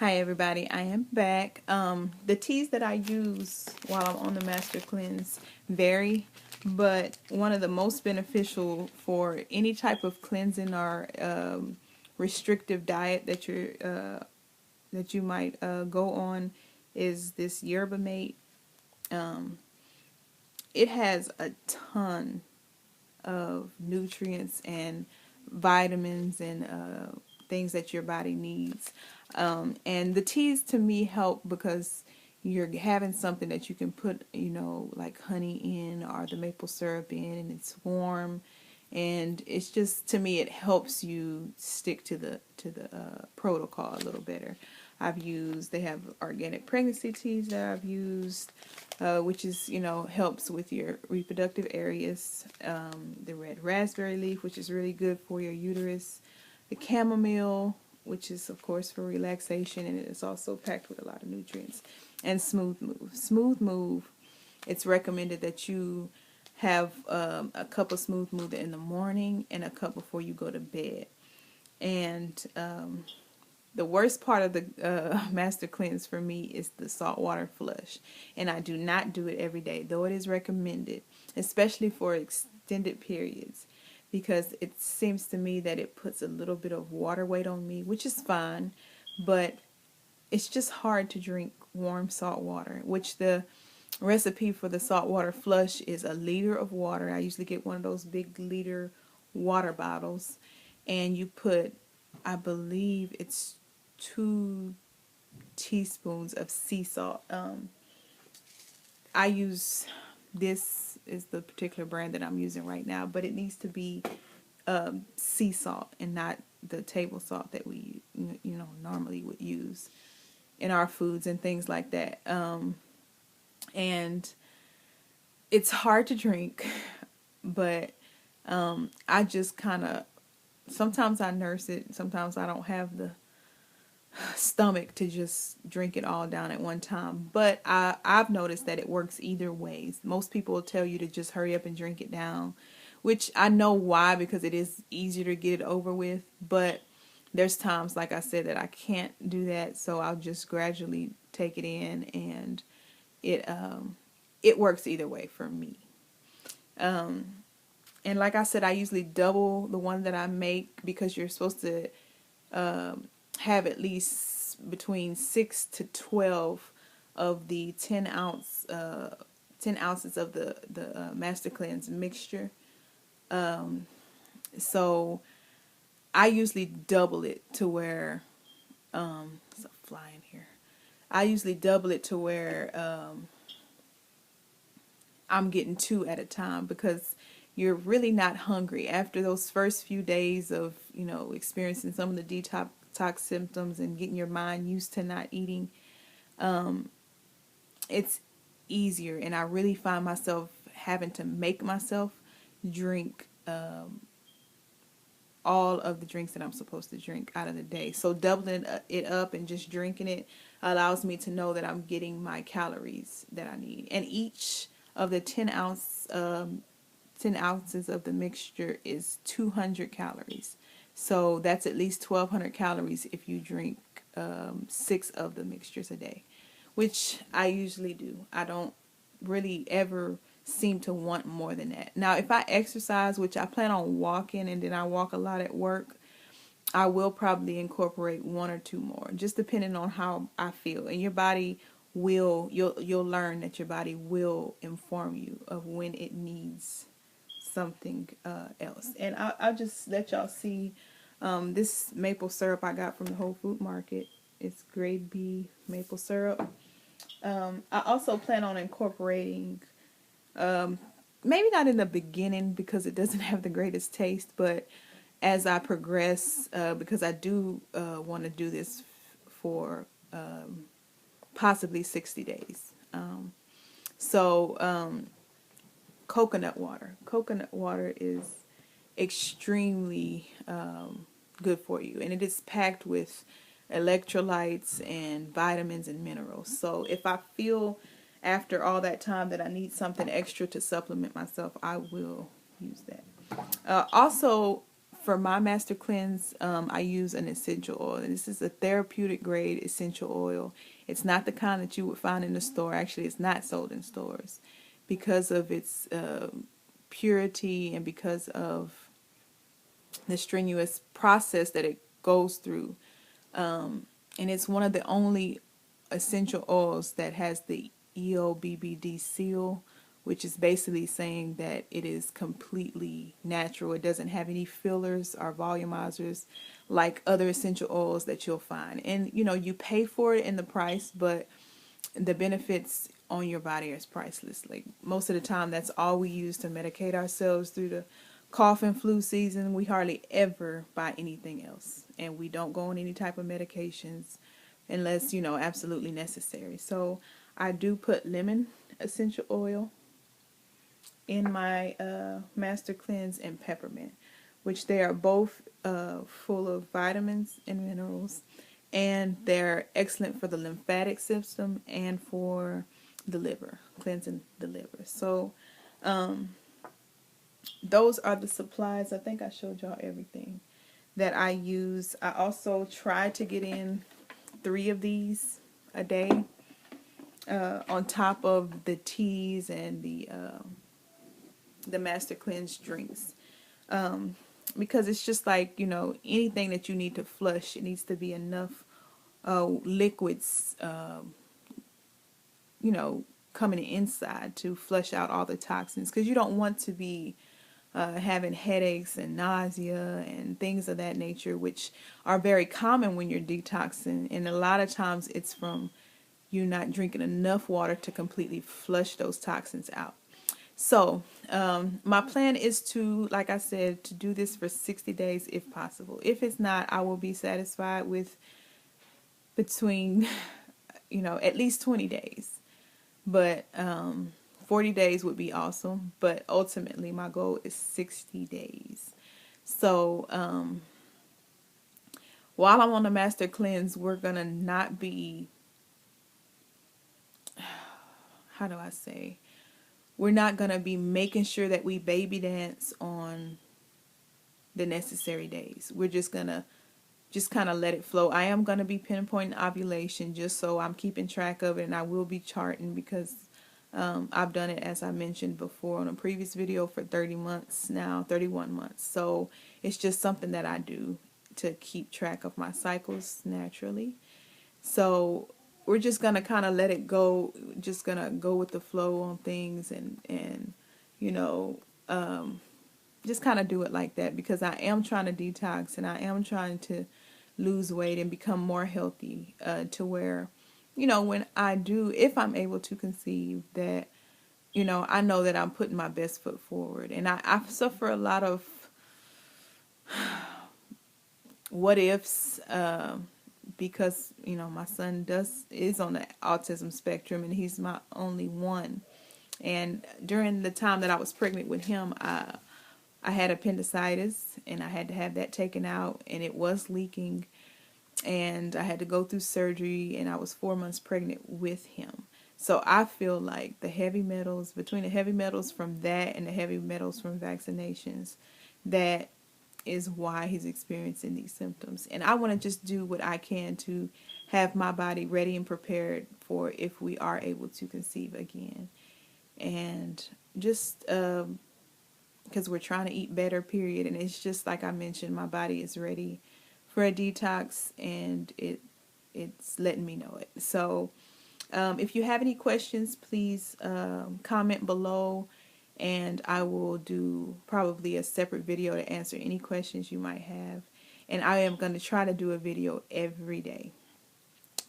Hi everybody, I am back. The teas that I use while I'm on the Master Cleanse vary, but one of the most beneficial for any type of cleansing or restrictive diet that you might go on is this yerba mate. It has a ton of nutrients and vitamins and things that your body needs. And the teas to me help because you're having something that you can put, like honey in or the maple syrup in, and it's warm. And it's just, to me, it helps you stick to the protocol a little better. They have organic pregnancy teas that I've used, which is, helps with your reproductive areas. The red raspberry leaf, which is really good for your uterus. The chamomile, which is, of course, for relaxation, and it is also packed with a lot of nutrients. And smooth move. Smooth move, it's recommended that you have a cup of smooth move in the morning and a cup before you go to bed. And the worst part of the Master Cleanse for me is the saltwater flush. And I do not do it every day, though it is recommended, especially for extended periods, because it seems to me that it puts a little bit of water weight on me, which is fine, but it's just hard to drink warm salt water, which the recipe for the saltwater flush is a liter of water. I usually get one of those big liter water bottles, and you put, I believe it's 2 teaspoons of sea salt. I use, this is the particular brand that I'm using right now, but it needs to be sea salt and not the table salt that we normally would use in our foods and things like that. And it's hard to drink, but I just kind of, sometimes I nurse it, sometimes I don't have the stomach to just drink it all down at one time. But I've noticed that it works either ways. Most people will tell you to just hurry up and drink it down, which I know why, because it is easier to get it over with. But there's times, like I said, that I can't do that, so I'll just gradually take it in, and it works either way for me. And like I said, I usually double the one that I make, because you're supposed to have at least between 6 to 12 of the 10 ounces of the Master Cleanse mixture. So I usually double it to where there's a fly in here. I usually double it to where I'm getting 2 at a time, because you're really not hungry after those first few days of experiencing some of the detox symptoms and getting your mind used to not eating. It's easier, and I really find myself having to make myself drink all of the drinks that I'm supposed to drink out of the day. So doubling it up and just drinking it allows me to know that I'm getting my calories that I need. And each of the 10 ounces of the mixture is 200 calories. So that's at least 1,200 calories if you drink 6 of the mixtures a day, which I usually do. I don't really ever seem to want more than that. Now, if I exercise, which I plan on walking, and then I walk a lot at work, I will probably incorporate 1 or 2 more, just depending on how I feel. And your body will, you'll learn that your body will inform you of when it needs something else. And I'll just let y'all see this maple syrup I got from the Whole Food Market. It's grade B maple syrup. I also plan on incorporating, maybe not in the beginning because it doesn't have the greatest taste, but as I progress, because I do want to do this for possibly 60 days. Coconut water. Coconut water is extremely good for you, and it is packed with electrolytes and vitamins and minerals. So if I feel after all that time that I need something extra to supplement myself, I will use that. Also, for my master cleanse, I use an essential oil. And this is a therapeutic grade essential oil. It's not the kind that you would find in the store. Actually, it's not sold in stores because of its purity and because of the strenuous process that it goes through. And it's one of the only essential oils that has the EOBBD seal, which is basically saying that it is completely natural. It doesn't have any fillers or volumizers like other essential oils that you'll find. And you know, you pay for it in the price, but the benefits on your body is priceless. Like most of the time, that's all we use to medicate ourselves through the cough and flu season. We hardly ever buy anything else, and we don't go on any type of medications unless, you know, absolutely necessary. So I do put lemon essential oil in my master cleanse and peppermint, which they are both full of vitamins and minerals, and they're excellent for the lymphatic system and for the liver, cleansing the liver. So those are the supplies. I think I showed y'all everything that I use. I also try to get in 3 of these a day on top of the teas and the master cleanse drinks, because it's just like, you know, anything that you need to flush, it needs to be enough liquids, you know, coming inside to flush out all the toxins, because you don't want to be having headaches and nausea and things of that nature, which are very common when you're detoxing. And a lot of times it's from you not drinking enough water to completely flush those toxins out. So my plan is to, like I said, to do this for 60 days if possible. If it's not, I will be satisfied with between, you know, at least 20 days. But 40 days would be awesome. But ultimately, my goal is 60 days. So while I'm on the master cleanse, we're going to not be, how do I say, we're not going to be making sure that we baby dance on the necessary days. We're just going to just kind of let it flow. I am going to be pinpointing ovulation just so I'm keeping track of it, and I will be charting because I've done it, as I mentioned before on a previous video, for 30 months now, 31 months. So it's just something that I do to keep track of my cycles naturally. So we're just going to kind of let it go, just going to go with the flow on things and you know, just kind of do it like that, because I am trying to detox and I am trying to lose weight and become more healthy to where, you know, when I do, if I'm able to conceive, that, you know, I know that I'm putting my best foot forward. And I suffer a lot of what ifs because, you know, my son is on the autism spectrum and he's my only one. And during the time that I was pregnant with him, I had appendicitis and I had to have that taken out, and it was leaking, and I had to go through surgery, and I was 4 months pregnant with him. So I feel like the heavy metals, between the heavy metals from that and the heavy metals from vaccinations, that is why he's experiencing these symptoms. And I want to just do what I can to have my body ready and prepared for if we are able to conceive again. And just because we're trying to eat better, period. And it's just like I mentioned, my body is ready for a detox, and it's letting me know it. So if you have any questions, please comment below, and I will do probably a separate video to answer any questions you might have. And I am going to try to do a video every day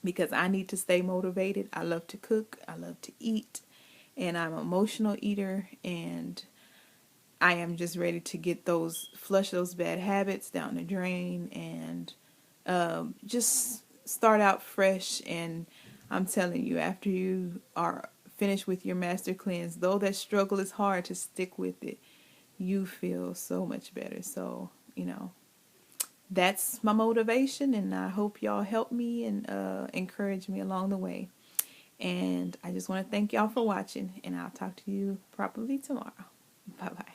because I need to stay motivated. I love to cook, I love to eat, and I'm an emotional eater, and I am just ready to flush those bad habits down the drain, and just start out fresh. And I'm telling you, after you are finished with your master cleanse, though that struggle is hard to stick with it, you feel so much better. So, you know, that's my motivation, and I hope y'all help me and encourage me along the way. And I just want to thank y'all for watching, and I'll talk to you probably tomorrow. Bye-bye.